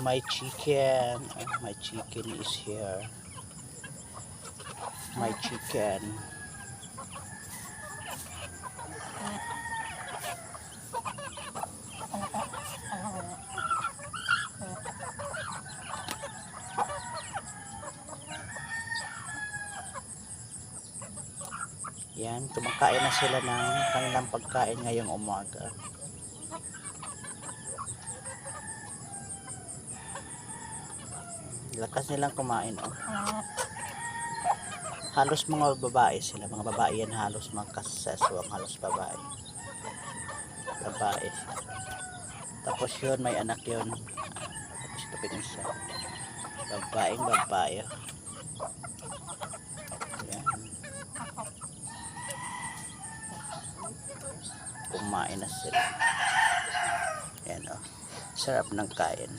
my chicken. My chicken is here. My chicken. Yan, kumakain na sila ng kanilang pagkain ngayong umaga. Lakas nilang kumain, oh. Halos mga babae sila, mga babae yan, halos magkasaswang, halos babae. Babae. Tapos yun, may anak yun. Tapos ito pinisa. Babaeng babae. Yan. Kumain na sila. Yan, oh. Sarap ng kain.